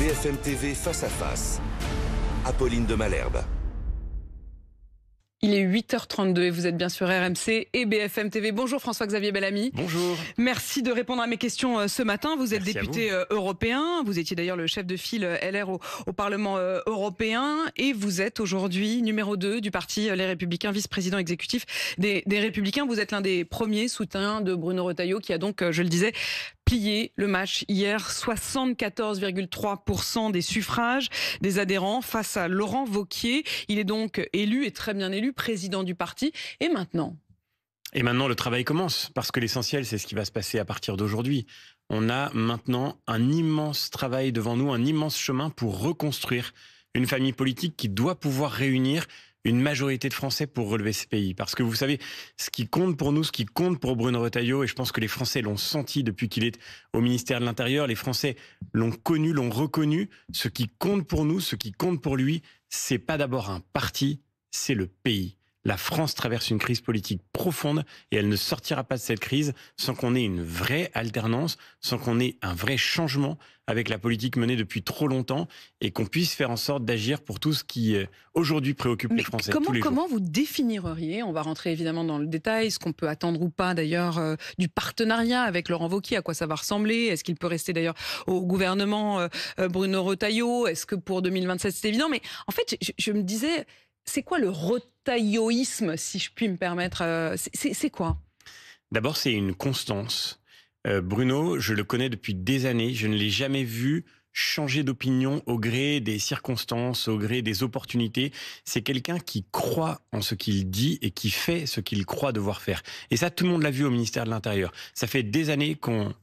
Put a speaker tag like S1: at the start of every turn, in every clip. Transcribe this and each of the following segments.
S1: BFM TV face à face. Apolline de Malherbe.
S2: Il est 8h32 et vous êtes bien sur RMC et BFM TV. Bonjour François-Xavier Bellamy.
S3: Bonjour.
S2: Merci de répondre à mes questions ce matin. Vous êtes
S3: Merci
S2: député européen. Vous étiez d'ailleurs le chef de file LR au Parlement européen. Et vous êtes aujourd'hui numéro 2 du parti Les Républicains, vice-président exécutif des Républicains. Vous êtes l'un des premiers soutiens de Bruno Retailleau qui a donc, je le disais, plié le match hier. 74,3% des suffrages des adhérents face à Laurent Wauquiez. Il est donc élu et très bien élu président du parti. Et maintenant,
S3: le travail commence, parce que l'essentiel, c'est ce qui va se passer à partir d'aujourd'hui. On a maintenant un immense travail devant nous, un immense chemin pour reconstruire une famille politique qui doit pouvoir réunir une majorité de Français pour relever ce pays. Parce que vous savez, ce qui compte pour nous, ce qui compte pour Bruno Retailleau, et je pense que les Français l'ont senti depuis qu'il est au ministère de l'Intérieur, les Français l'ont connu, l'ont reconnu, ce qui compte pour nous, ce qui compte pour lui, c'est pas d'abord un parti, c'est le pays. La France traverse une crise politique profonde et elle ne sortira pas de cette crise sans qu'on ait une vraie alternance, sans qu'on ait un vrai changement avec la politique menée depuis trop longtemps et qu'on puisse faire en sorte d'agir pour tout ce qui aujourd'hui préoccupe les Français tous les jours.
S2: Comment vous définiriez, on va rentrer évidemment dans le détail, ce qu'on peut attendre ou pas d'ailleurs du partenariat avec Laurent Wauquiez, à quoi ça va ressembler, est-ce qu'il peut rester d'ailleurs au gouvernement Bruno Retailleau, est-ce que pour 2027 c'est évident, mais en fait je me disais, c'est quoi le retailleauisme, si je puis me permettre, c'est quoi?
S3: D'abord, c'est une constance. Bruno, je le connais depuis des années, je ne l'ai jamais vu changer d'opinion au gré des circonstances, au gré des opportunités. C'est quelqu'un qui croit en ce qu'il dit et qui fait ce qu'il croit devoir faire. Et ça, tout le monde l'a vu au ministère de l'Intérieur. Ça fait des années qu'on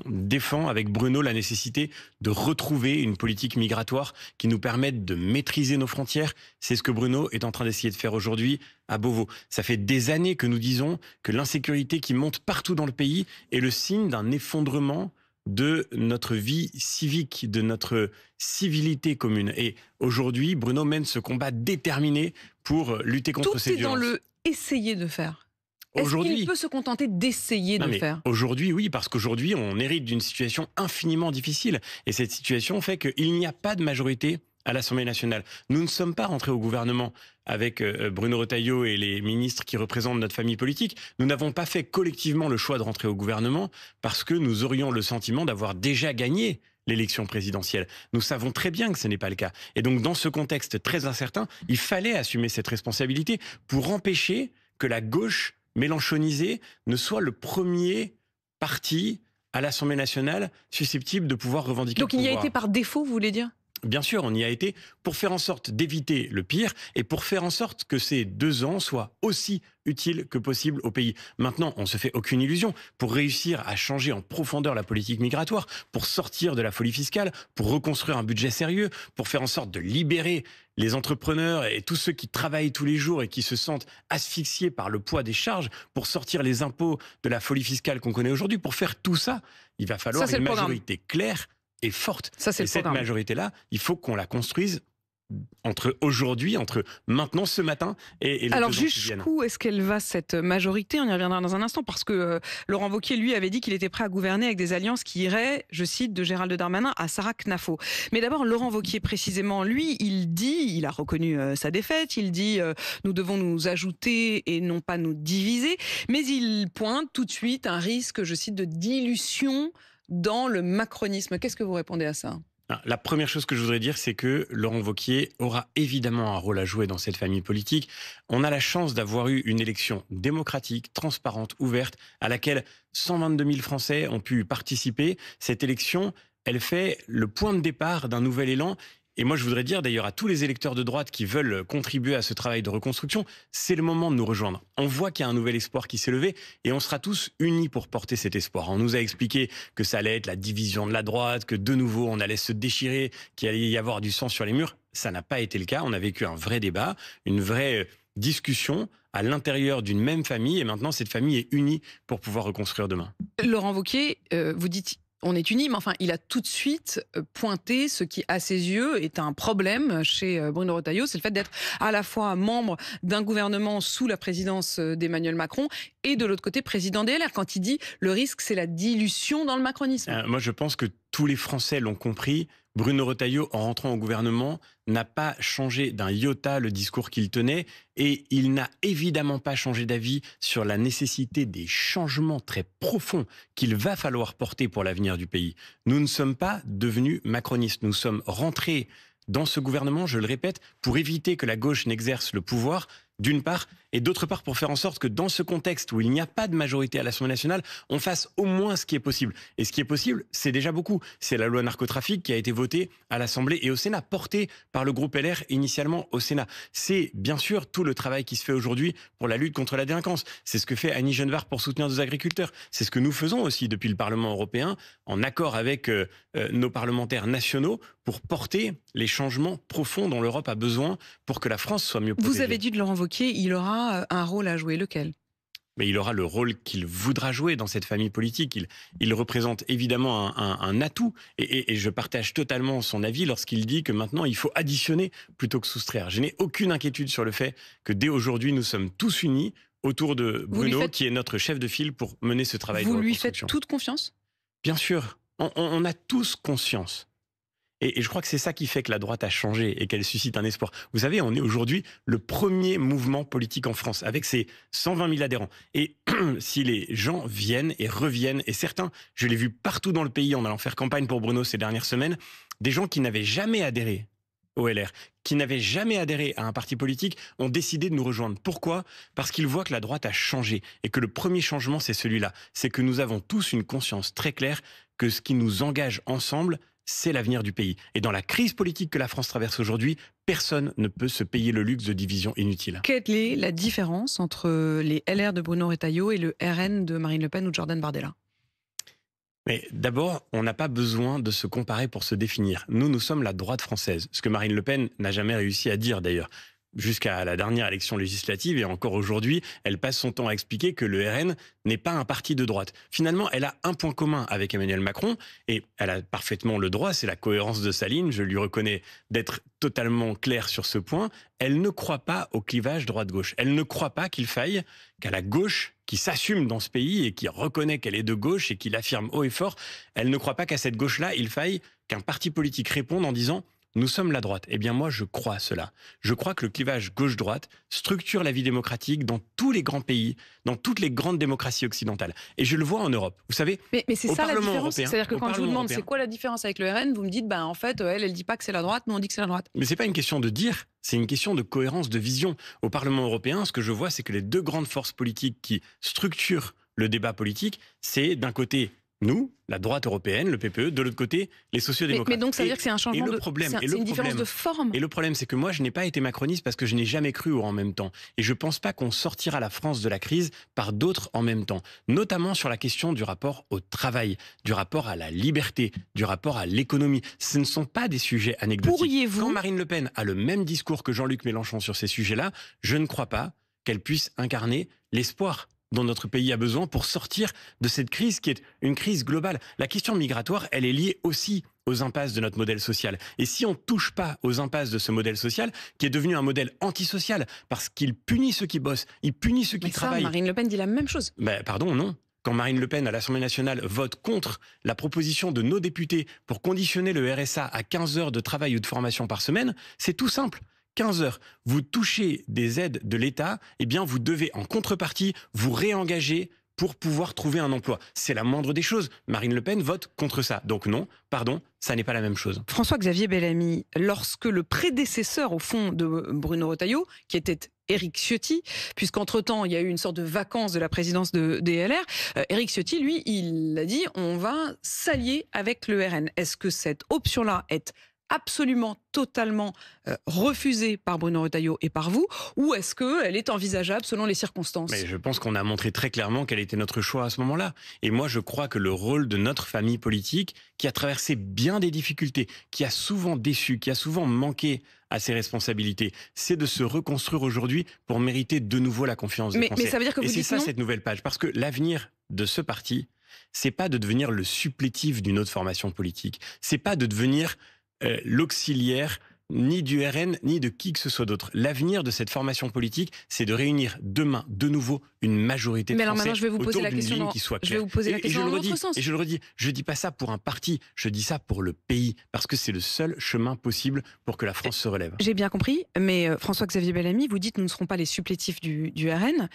S3: défend avec Bruno la nécessité de retrouver une politique migratoire qui nous permette de maîtriser nos frontières. C'est ce que Bruno est en train d'essayer de faire aujourd'hui à Beauvau. Ça fait des années que nous disons que l'insécurité qui monte partout dans le pays est le signe d'un effondrement de notre vie civique, de notre civilité commune. Et aujourd'hui, Bruno mène ce combat déterminé pour lutter contre ces violences.
S2: Tout est dans le « essayer de faire ». Est-ce qu'il peut se contenter d'essayer de faire?
S3: Aujourd'hui, oui, parce qu'aujourd'hui, on hérite d'une situation infiniment difficile. Et cette situation fait qu'il n'y a pas de majorité à l'Assemblée nationale. Nous ne sommes pas rentrés au gouvernement avec Bruno Retailleau et les ministres qui représentent notre famille politique. Nous n'avons pas fait collectivement le choix de rentrer au gouvernement parce que nous aurions le sentiment d'avoir déjà gagné l'élection présidentielle. Nous savons très bien que ce n'est pas le cas. Et donc, dans ce contexte très incertain, il fallait assumer cette responsabilité pour empêcher que la gauche mélenchonisé ne soit le premier parti à l'Assemblée nationale susceptible de pouvoir revendiquer le pouvoir.
S2: Donc il y a été par défaut, vous voulez dire?
S3: Bien sûr, on y a été pour faire en sorte d'éviter le pire et pour faire en sorte que ces 2 ans soient aussi utiles que possible au pays. Maintenant, on ne se fait aucune illusion. Pour réussir à changer en profondeur la politique migratoire, pour sortir de la folie fiscale, pour reconstruire un budget sérieux, pour faire en sorte de libérer les entrepreneurs et tous ceux qui travaillent tous les jours et qui se sentent asphyxiés par le poids des charges, pour sortir les impôts de la folie fiscale qu'on connaît aujourd'hui, pour faire tout ça, il va falloir une majorité claire et forte. Et cette majorité-là, il faut qu'on la construise entre aujourd'hui, entre maintenant, ce matin et les
S2: Alors
S3: 2 ans qui viennent.
S2: jusqu'où est-ce qu'elle va cette majorité? On y reviendra dans un instant parce que Laurent Wauquiez, lui, avait dit qu'il était prêt à gouverner avec des alliances qui iraient, je cite, de Gérald Darmanin à Sarah Knafo. Mais d'abord, Laurent Wauquiez, précisément, lui, il a reconnu sa défaite, il dit nous devons nous ajouter et non pas nous diviser, mais il pointe tout de suite un risque, je cite, de dilution dans le macronisme. Qu'est-ce que vous répondez à ça?
S3: La première chose que je voudrais dire, c'est que Laurent Wauquiez aura évidemment un rôle à jouer dans cette famille politique. On a la chance d'avoir eu une élection démocratique, transparente, ouverte, à laquelle 122 000 Français ont pu participer. Cette élection, elle fait le point de départ d'un nouvel élan. Et moi, je voudrais dire d'ailleurs à tous les électeurs de droite qui veulent contribuer à ce travail de reconstruction, c'est le moment de nous rejoindre. On voit qu'il y a un nouvel espoir qui s'est levé et on sera tous unis pour porter cet espoir. On nous a expliqué que ça allait être la division de la droite, que de nouveau on allait se déchirer, qu'il allait y avoir du sang sur les murs. Ça n'a pas été le cas. On a vécu un vrai débat, une vraie discussion à l'intérieur d'une même famille et maintenant cette famille est unie pour pouvoir reconstruire demain.
S2: Laurent Wauquiez, vous dites on est unis, mais enfin, il a tout de suite pointé ce qui, à ses yeux, est un problème chez Bruno Retailleau, c'est le fait d'être à la fois membre d'un gouvernement sous la présidence d'Emmanuel Macron et de l'autre côté président des LR. Quand il dit le risque, c'est la dilution dans le macronisme.
S3: Moi, je pense que tous les Français l'ont compris, Bruno Retailleau, en rentrant au gouvernement, n'a pas changé d'un iota le discours qu'il tenait et il n'a évidemment pas changé d'avis sur la nécessité des changements très profonds qu'il va falloir porter pour l'avenir du pays. Nous ne sommes pas devenus macronistes, nous sommes rentrés dans ce gouvernement, je le répète, pour éviter que la gauche n'exerce le pouvoir, d'une part, et d'autre part pour faire en sorte que dans ce contexte où il n'y a pas de majorité à l'Assemblée nationale, on fasse au moins ce qui est possible. Et ce qui est possible, c'est déjà beaucoup. C'est la loi narcotrafic qui a été votée à l'Assemblée et au Sénat, portée par le groupe LR initialement au Sénat. C'est bien sûr tout le travail qui se fait aujourd'hui pour la lutte contre la délinquance. C'est ce que fait Annie Genevard pour soutenir nos agriculteurs. C'est ce que nous faisons aussi depuis le Parlement européen, en accord avec nos parlementaires nationaux, pour porter les changements profonds dont l'Europe a besoin pour que la France soit mieux protégée.
S2: Vous avez dit de Laurent Wauquiez, il aura un rôle à jouer. Lequel ?
S3: Mais il aura le rôle qu'il voudra jouer dans cette famille politique. Il représente évidemment un atout. Et je partage totalement son avis lorsqu'il dit que maintenant, il faut additionner plutôt que soustraire. Je n'ai aucune inquiétude sur le fait que dès aujourd'hui, nous sommes tous unis autour de Bruno, qui est notre chef de file pour mener ce travail de reconstruction.
S2: Vous lui faites toute confiance ?
S3: Bien sûr. On a tous conscience. Et je crois que c'est ça qui fait que la droite a changé et qu'elle suscite un espoir. Vous savez, on est aujourd'hui le premier mouvement politique en France, avec ses 120 000 adhérents. Et si les gens viennent et reviennent, et certains, je l'ai vu partout dans le pays en allant faire campagne pour Bruno ces dernières semaines, des gens qui n'avaient jamais adhéré au LR, qui n'avaient jamais adhéré à un parti politique, ont décidé de nous rejoindre. Pourquoi ? Parce qu'ils voient que la droite a changé et que le premier changement, c'est celui-là. C'est que nous avons tous une conscience très claire que ce qui nous engage ensemble, c'est l'avenir du pays. Et dans la crise politique que la France traverse aujourd'hui, personne ne peut se payer le luxe de division inutile.
S2: Quelle est la différence entre les LR de Bruno Retailleau et le RN de Marine Le Pen ou de Jordan Bardella ?
S3: Mais d'abord, on n'a pas besoin de se comparer pour se définir. Nous sommes la droite française, ce que Marine Le Pen n'a jamais réussi à dire d'ailleurs. Jusqu'à la dernière élection législative et encore aujourd'hui, elle passe son temps à expliquer que le RN n'est pas un parti de droite. Finalement, elle a un point commun avec Emmanuel Macron et elle a parfaitement le droit, c'est la cohérence de sa ligne, je lui reconnais d'être totalement claire sur ce point. Elle ne croit pas au clivage droite-gauche. Elle ne croit pas qu'il faille qu'à la gauche qui s'assume dans ce pays et qui reconnaît qu'elle est de gauche et qui l'affirme haut et fort, elle ne croit pas qu'à cette gauche-là, il faille qu'un parti politique réponde en disant « Nous sommes la droite ». Eh bien moi, je crois cela. Je crois que le clivage gauche-droite structure la vie démocratique dans tous les grands pays, dans toutes les grandes démocraties occidentales. Et je le vois en Europe. Vous savez,
S2: mais c'est ça la différence. C'est-à-dire que quand je vous demande c'est quoi la différence avec le RN, vous me dites en fait, elle dit pas que c'est la droite, nous on dit que c'est la droite.
S3: Mais c'est pas une question de dire, c'est une question de cohérence de vision. Au Parlement européen, ce que je vois, c'est que les deux grandes forces politiques qui structurent le débat politique, c'est d'un côté nous, la droite européenne, le PPE, de l'autre côté, les sociodémocrates.
S2: Mais donc ça veut dire que c'est un changement c'est une différence de forme.
S3: Et le problème, c'est que moi, je n'ai pas été macroniste parce que je n'ai jamais cru au en même temps. Et je ne pense pas qu'on sortira la France de la crise par d'autres en même temps. Notamment sur la question du rapport au travail, du rapport à la liberté, du rapport à l'économie. Ce ne sont pas des sujets anecdotiques.
S2: Pourriez-vous...
S3: Quand Marine Le Pen a le même discours que Jean-Luc Mélenchon sur ces sujets-là, je ne crois pas qu'elle puisse incarner l'espoir dont notre pays a besoin pour sortir de cette crise qui est une crise globale. La question migratoire, elle est liée aussi aux impasses de notre modèle social. Et si on ne touche pas aux impasses de ce modèle social, qui est devenu un modèle antisocial, parce qu'il punit ceux qui bossent, il punit ceux qui travaillent...
S2: Marine Le Pen dit la même chose.
S3: Pardon, non. Quand Marine Le Pen, à l'Assemblée nationale, vote contre la proposition de nos députés pour conditionner le RSA à 15 heures de travail ou de formation par semaine, c'est tout simple. 15 heures, vous touchez des aides de l'État, eh bien vous devez en contrepartie vous réengager pour pouvoir trouver un emploi. C'est la moindre des choses. Marine Le Pen vote contre ça. Donc non, pardon, ça n'est pas la même chose.
S2: François-Xavier Bellamy, lorsque le prédécesseur au fond de Bruno Retailleau, qui était Éric Ciotti, puisqu'entre-temps, il y a eu une sorte de vacance de la présidence des LR. Éric Ciotti, lui, il a dit on va s'allier avec le RN. Est-ce que cette option-là est absolument, totalement refusée par Bruno Retailleau et par vous, ou est-ce qu'elle est envisageable selon les circonstances ?
S3: Mais je pense qu'on a montré très clairement quel était notre choix à ce moment-là. Et moi, je crois que le rôle de notre famille politique, qui a traversé bien des difficultés, qui a souvent déçu, qui a souvent manqué à ses responsabilités, c'est de se reconstruire aujourd'hui pour mériter de nouveau la confiance des Français.
S2: Mais ça veut dire que vous
S3: dites non ? Et c'est ça, cette nouvelle page. Parce que l'avenir de ce parti, c'est pas de devenir le supplétif d'une autre formation politique. C'est pas de devenir l'auxiliaire ni du RN, ni de qui que ce soit d'autre. L'avenir de cette formation politique, c'est de réunir demain, de nouveau, une majorité de
S2: Mais alors
S3: Français
S2: maintenant, je vais vous poser
S3: autour
S2: la
S3: d'une
S2: question
S3: ligne
S2: dans-
S3: qui soit
S2: je vais
S3: claire.
S2: vous poser la question dans l'autre sens.
S3: Et je le redis, je dis pas ça pour un parti, je dis ça pour le pays, parce que c'est le seul chemin possible pour que la France se relève.
S2: J'ai bien compris, mais François-Xavier Bellamy, vous dites nous ne serons pas les supplétifs du RN.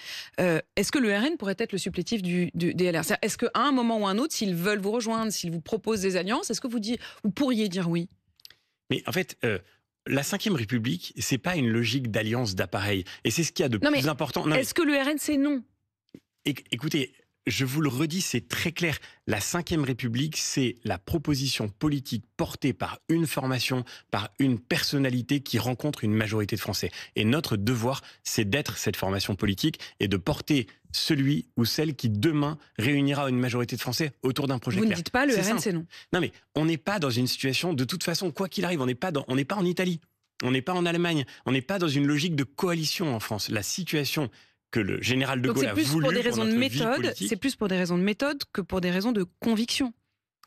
S2: Est-ce que le RN pourrait être le supplétif du LR? Est-ce qu'à un moment ou un autre, s'ils veulent vous rejoindre, s'ils vous proposent des alliances, est-ce que vous pourriez dire oui?
S3: Mais en fait, la Ve République, c'est pas une logique d'alliance d'appareil. Et c'est ce qu'il y a de plus important. Non,
S2: est-ce que le RN, c'est non?
S3: Écoutez, je vous le redis, c'est très clair. La Ve République, c'est la proposition politique portée par une formation, par une personnalité qui rencontre une majorité de Français. Et notre devoir, c'est d'être cette formation politique et de porter celui ou celle qui, demain, réunira une majorité de Français autour d'un projet
S2: Vous
S3: clair.
S2: ne dites pas le RN,
S3: simple.
S2: c'est non.
S3: Non, mais on n'est pas dans une situation, de toute façon, quoi qu'il arrive, on n'est pas en Italie, on n'est pas en Allemagne, on n'est pas dans une logique de coalition en France. La situation que le général de Gaulle a voulu
S2: pour des raisons de
S3: notre vie
S2: méthode,
S3: politique.
S2: c'est plus pour des raisons de méthode que pour des raisons de conviction.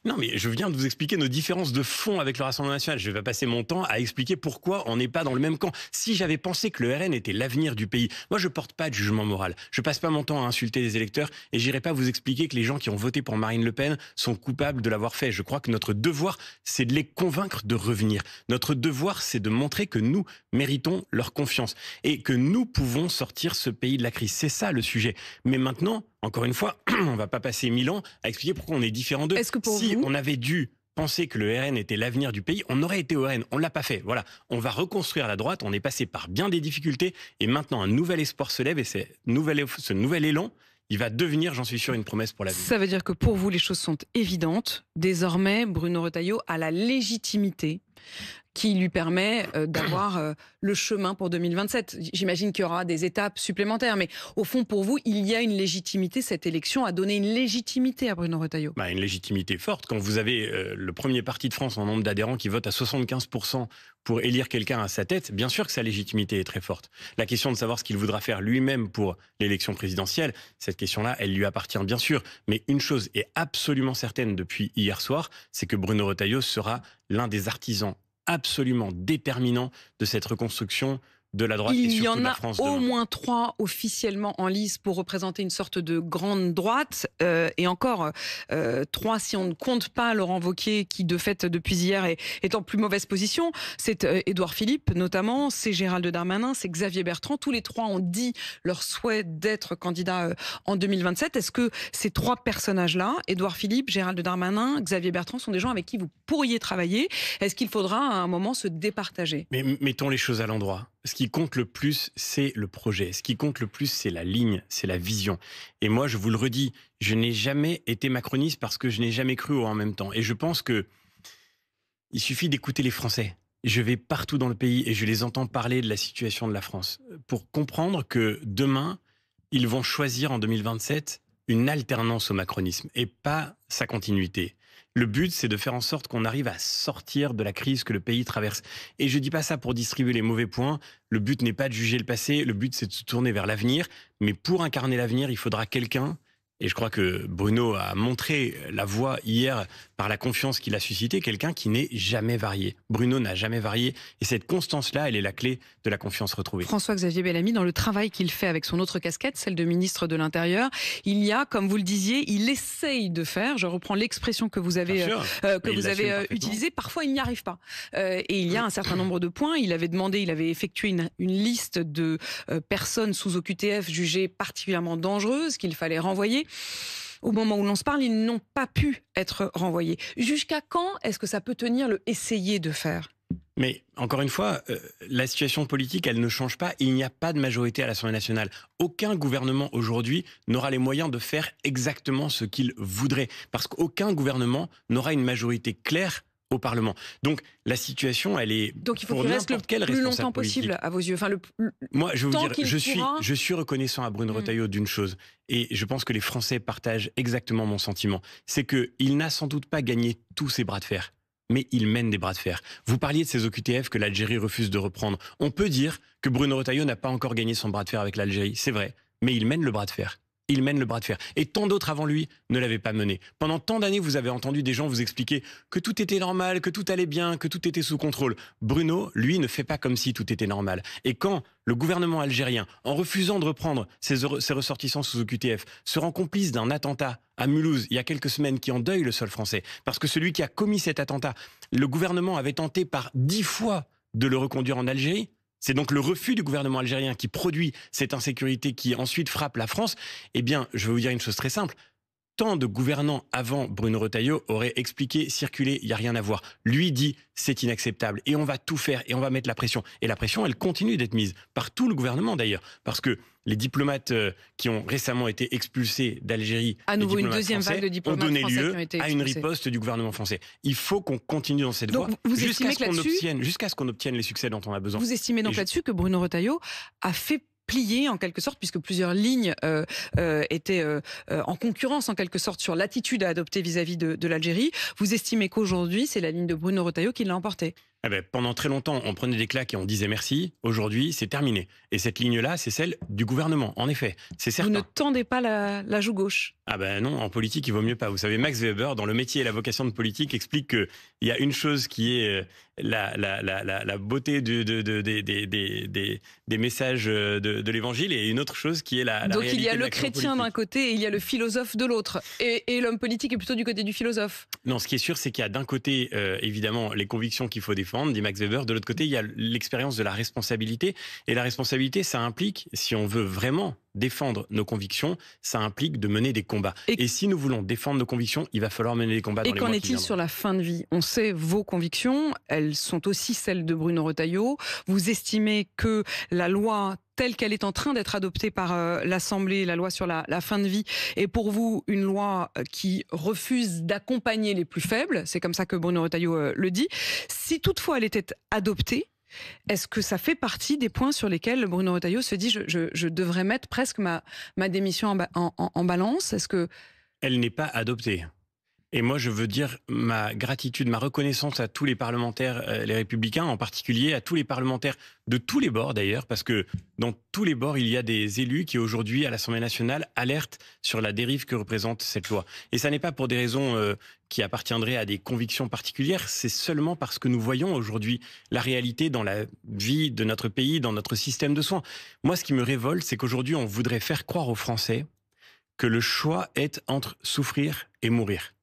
S3: Non, mais je viens de vous expliquer nos différences de fond avec le Rassemblement national. Je vais pas passer mon temps à expliquer pourquoi on n'est pas dans le même camp. Si j'avais pensé que le RN était l'avenir du pays, moi je porte pas de jugement moral. Je passe pas mon temps à insulter les électeurs et j'irai pas vous expliquer que les gens qui ont voté pour Marine Le Pen sont coupables de l'avoir fait. Je crois que notre devoir, c'est de les convaincre de revenir. Notre devoir, c'est de montrer que nous méritons leur confiance et que nous pouvons sortir ce pays de la crise. C'est ça le sujet. Mais maintenant, encore une fois, on va pas passer 1000 ans à expliquer pourquoi on est différent d'eux.
S2: Est-ce que pour
S3: si
S2: vous...
S3: on avait dû penser que le RN était l'avenir du pays, on aurait été au RN. On l'a pas fait. Voilà. On va reconstruire la droite. On est passé par bien des difficultés et maintenant un nouvel espoir se lève et ce nouvel élan, il va devenir, j'en suis sûr, une promesse pour l'avenir.
S2: Ça veut dire que pour vous, les choses sont évidentes. Désormais, Bruno Retailleau a la légitimité qui lui permet d'avoir le chemin pour 2027. J'imagine qu'il y aura des étapes supplémentaires, mais au fond, pour vous, il y a une légitimité. Cette élection a donné une légitimité à Bruno Retailleau.
S3: Une légitimité forte. Quand vous avez le premier parti de France en nombre d'adhérents qui vote à 75% pour élire quelqu'un à sa tête, bien sûr que sa légitimité est très forte. La question de savoir ce qu'il voudra faire lui-même pour l'élection présidentielle, cette question-là, elle lui appartient bien sûr. Mais une chose est absolument certaine depuis hier soir, c'est que Bruno Retailleau sera l'un des artisans absolument déterminant de cette reconstruction de la droite et surtout de la France demain.
S2: Il y en a au moins 3 officiellement en lice pour représenter une sorte de grande droite et encore 3 si on ne compte pas Laurent Wauquiez qui de fait depuis hier est en plus mauvaise position. C'est Édouard Philippe notamment, c'est Gérald Darmanin, c'est Xavier Bertrand. Tous les 3 ont dit leur souhait d'être candidat en 2027. Est-ce que ces 3 personnages-là, Édouard Philippe, Gérald Darmanin, Xavier Bertrand, sont des gens avec qui vous pourriez travailler? Est-ce qu'il faudra à un moment se départager?
S3: Mais mettons les choses à l'endroit. Ce qui compte le plus, c'est le projet. Ce qui compte le plus, c'est la ligne, c'est la vision. Et moi, je vous le redis, je n'ai jamais été macroniste parce que je n'ai jamais cru au en même temps. Et je pense que il suffit d'écouter les Français. Je vais partout dans le pays et je les entends parler de la situation de la France pour comprendre que demain, ils vont choisir en 2027 une alternance au macronisme et pas sa continuité. Le but, c'est de faire en sorte qu'on arrive à sortir de la crise que le pays traverse. Et je dis pas ça pour distribuer les mauvais points. Le but n'est pas de juger le passé. Le but, c'est de se tourner vers l'avenir. Mais pour incarner l'avenir, il faudra quelqu'un. Et je crois que Bruno a montré la voie hier par la confiance qu'il a suscité, quelqu'un qui n'est jamais varié. Bruno n'a jamais varié. Et cette constance-là, elle est la clé de la confiance retrouvée.
S2: François-Xavier Bellamy, dans le travail qu'il fait avec son autre casquette, celle de ministre de l'Intérieur, il y a, comme vous le disiez, il essaye de faire, je reprends l'expression que vous avez, utilisée, parfois il n'y arrive pas. Et il y a un certain nombre de points. Il avait effectué une liste de personnes sous OQTF jugées particulièrement dangereuses qu'il fallait renvoyer. Au moment où l'on se parle, ils n'ont pas pu être renvoyés. Jusqu'à quand est-ce que ça peut tenir le essayer de faire ?
S3: Mais encore une fois, la situation politique, elle ne change pas. Il n'y a pas de majorité à l'Assemblée nationale. Aucun gouvernement aujourd'hui n'aura les moyens de faire exactement ce qu'il voudrait. Parce qu'aucun gouvernement n'aura une majorité claire au Parlement. Donc la situation, elle est
S2: donc il faut
S3: pour
S2: qu'il reste le plus longtemps possible
S3: politique.
S2: À vos yeux. Enfin,
S3: moi, je veux vous dire,
S2: pourra...
S3: je suis reconnaissant à Bruno Retailleau d'une chose, et je pense que les Français partagent exactement mon sentiment. C'est qu'il n'a sans doute pas gagné tous ses bras de fer, mais il mène des bras de fer. Vous parliez de ces OQTF que l'Algérie refuse de reprendre. On peut dire que Bruno Retailleau n'a pas encore gagné son bras de fer avec l'Algérie, c'est vrai, mais il mène le bras de fer. il mène le bras de fer. Et tant d'autres avant lui ne l'avaient pas mené. Pendant tant d'années, vous avez entendu des gens vous expliquer que tout était normal, que tout allait bien, que tout était sous contrôle. Bruno, lui, ne fait pas comme si tout était normal. Et quand le gouvernement algérien, en refusant de reprendre ses ressortissants sous OQTF, se rend complice d'un attentat à Mulhouse il y a quelques semaines qui endeuille le sol français, parce que celui qui a commis cet attentat, le gouvernement avait tenté par 10 fois de le reconduire en Algérie. C'est donc le refus du gouvernement algérien qui produit cette insécurité qui ensuite frappe la France. Eh bien, je vais vous dire une chose très simple. Tant de gouvernants avant Bruno Retailleau auraient expliqué, circulé, il n'y a rien à voir. Lui dit, c'est inacceptable et on va tout faire et on va mettre la pression. Et la pression, elle continue d'être mise par tout le gouvernement d'ailleurs. Parce que les diplomates qui ont récemment été expulsés d'Algérie,
S2: à nouveau une deuxième vague de diplomates
S3: ont donné
S2: français
S3: lieu
S2: qui ont été
S3: à une
S2: expulsés.
S3: riposte du gouvernement français. Il faut qu'on continue dans cette voie jusqu'à ce qu'on obtienne les succès dont on a besoin.
S2: Vous estimez donc là-dessus que Bruno Retailleau a fait plié en quelque sorte, puisque plusieurs lignes étaient en concurrence en quelque sorte sur l'attitude à adopter vis-à-vis de l'Algérie. Vous estimez qu'aujourd'hui, c'est la ligne de Bruno Retailleau qui l'a emporté?
S3: Eh ben, pendant très longtemps, on prenait des claques et on disait merci. Aujourd'hui, c'est terminé. Et cette ligne-là, c'est celle du gouvernement, en effet. C'est certain.
S2: Vous ne tendez pas la joue gauche?
S3: Ah ben non, en politique, il vaut mieux pas. Vous savez, Max Weber, dans Le métier et la vocation de politique, explique qu'il y a une chose qui est la beauté des messages de l'évangile et une autre chose qui est la
S2: Donc
S3: réalité.
S2: il y a
S3: de
S2: le chrétien d'un côté et il y a le philosophe de l'autre. Et l'homme politique est plutôt du côté du philosophe.
S3: Non, ce qui est sûr, c'est qu'il y a d'un côté, évidemment, les convictions qu'il faut défendre, dit Max Weber. De l'autre côté, il y a l'expérience de la responsabilité. Et la responsabilité, ça implique, si on veut vraiment défendre nos convictions, ça implique de mener des combats. Et si nous voulons défendre nos convictions, il va falloir mener des combats dans les mois qui viendront.
S2: Et qu'en est-il sur la fin de vie? On sait vos convictions, elles sont aussi celles de Bruno Retailleau. Vous estimez que la loi telle qu'elle est en train d'être adoptée par l'Assemblée, la loi sur la fin de vie, est pour vous une loi qui refuse d'accompagner les plus faibles. C'est comme ça que Bruno Retailleau le dit. Si toutefois elle était adoptée, est-ce que ça fait partie des points sur lesquels Bruno Retailleau se dit je devrais mettre presque ma démission en balance? Est-ce que...
S3: Elle n'est pas adoptée. Et moi, je veux dire ma gratitude, ma reconnaissance à tous les parlementaires, les Républicains en particulier, à tous les parlementaires de tous les bords d'ailleurs, parce que dans tous les bords, il y a des élus qui aujourd'hui, à l'Assemblée nationale, alertent sur la dérive que représente cette loi. Et ça n'est pas pour des raisons qui appartiendraient à des convictions particulières, c'est seulement parce que nous voyons aujourd'hui la réalité dans la vie de notre pays, dans notre système de soins. Moi, ce qui me révolte, c'est qu'aujourd'hui, on voudrait faire croire aux Français que le choix est entre souffrir et mourir.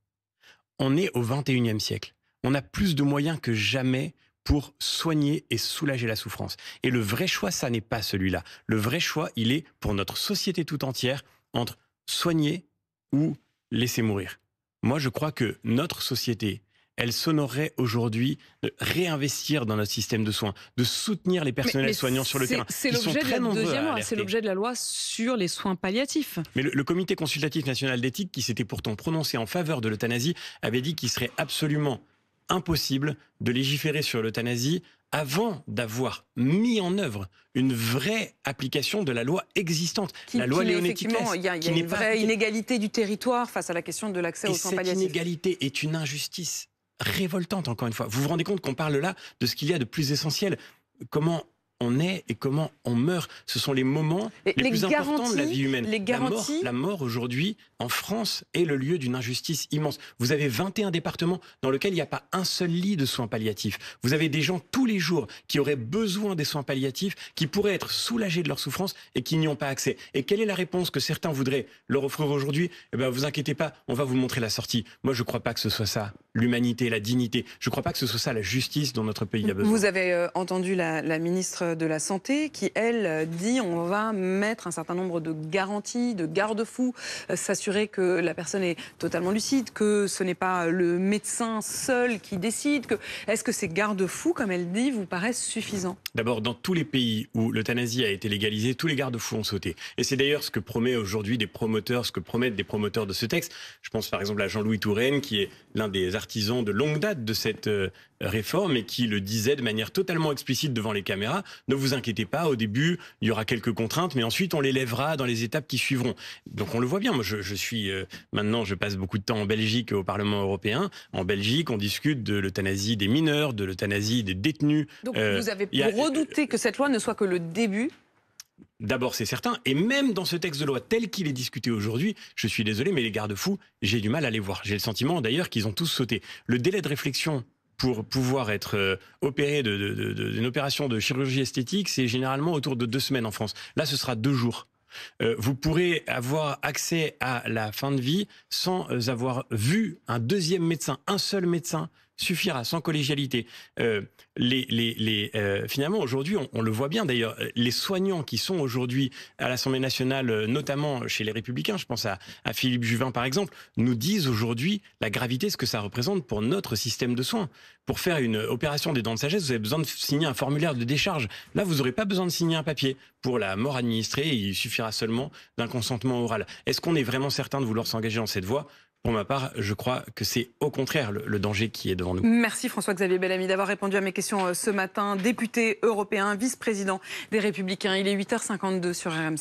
S3: On est au 21e siècle. On a plus de moyens que jamais pour soigner et soulager la souffrance. Et le vrai choix, ça n'est pas celui-là. Le vrai choix, il est pour notre société tout entière entre soigner ou laisser mourir. Moi, je crois que notre société, elle s'honorerait aujourd'hui de réinvestir dans notre système de soins, de soutenir les personnels soignants sur le terrain.
S2: C'est l'objet de la deuxième loi, c'est l'objet de la loi sur les soins palliatifs.
S3: Mais le Comité consultatif national d'éthique, qui s'était pourtant prononcé en faveur de l'euthanasie, avait dit qu'il serait absolument impossible de légiférer sur l'euthanasie avant d'avoir mis en œuvre une vraie application de la loi existante, la loi Leonetti Claes.
S2: Il y a une vraie inégalité du territoire face à la question de l'accès aux soins palliatifs.
S3: Cette inégalité est une injustice révoltante, encore une fois. Vous vous rendez compte qu'on parle là de ce qu'il y a de plus essentiel. Comment on est et comment on meurt. Ce sont les moments les plus importants de la vie humaine. La mort aujourd'hui, en France, est le lieu d'une injustice immense. Vous avez 21 départements dans lesquels il n'y a pas un seul lit de soins palliatifs. Vous avez des gens tous les jours qui auraient besoin des soins palliatifs, qui pourraient être soulagés de leur souffrance et qui n'y ont pas accès. Et quelle est la réponse que certains voudraient leur offrir aujourd'hui? Eh bien, vous inquiétez pas, on va vous montrer la sortie. Moi, je ne crois pas que ce soit ça, l'humanité, la dignité. Je ne crois pas que ce soit ça, la justice dont notre pays a besoin.
S2: Vous avez entendu la ministre de la Santé qui, elle, dit on va mettre un certain nombre de garanties, de garde-fous, s'assurer que la personne est totalement lucide, que ce n'est pas le médecin seul qui décide. Est-ce que ces garde-fous, comme elle dit, vous paraissent suffisants?
S3: D'abord, dans tous les pays où l'euthanasie a été légalisée, tous les garde-fous ont sauté. Et c'est d'ailleurs ce que promet aujourd'hui ce que promettent des promoteurs de ce texte. Je pense par exemple à Jean-Louis Touraine, qui est l'un des artisans de longue date de cette réforme et qui le disait de manière totalement explicite devant les caméras. Ne vous inquiétez pas, au début, il y aura quelques contraintes, mais ensuite on les lèvera dans les étapes qui suivront. Donc on le voit bien. Moi, je suis maintenant, je passe beaucoup de temps en Belgique au Parlement européen. En Belgique, on discute de l'euthanasie des mineurs, de l'euthanasie des détenus.
S2: Donc vous avez redouté que cette loi ne soit que le début?
S3: D'abord, c'est certain. Et même dans ce texte de loi tel qu'il est discuté aujourd'hui, je suis désolé, mais les garde-fous, j'ai du mal à les voir. J'ai le sentiment d'ailleurs qu'ils ont tous sauté. Le délai de réflexion pour pouvoir être opéré d'une opération de chirurgie esthétique, c'est généralement autour de 2 semaines en France. Là, ce sera 2 jours. Vous pourrez avoir accès à la fin de vie sans avoir vu un deuxième médecin, un seul médecin suffira, sans collégialité. Finalement, aujourd'hui, on le voit bien d'ailleurs, les soignants qui sont aujourd'hui à l'Assemblée nationale, notamment chez les Républicains, je pense à Philippe Juvin par exemple, nous disent aujourd'hui la gravité, ce que ça représente pour notre système de soins. Pour faire une opération des dents de sagesse, vous avez besoin de signer un formulaire de décharge. Là, vous n'aurez pas besoin de signer un papier. Pour la mort administrée, il suffira seulement d'un consentement oral. Est-ce qu'on est vraiment certain de vouloir s'engager dans cette voie ? Pour ma part, je crois que c'est au contraire le danger qui est devant nous.
S2: Merci François-Xavier Bellamy d'avoir répondu à mes questions ce matin. Député européen, vice-président des Républicains. Il est 8h52 sur RMC.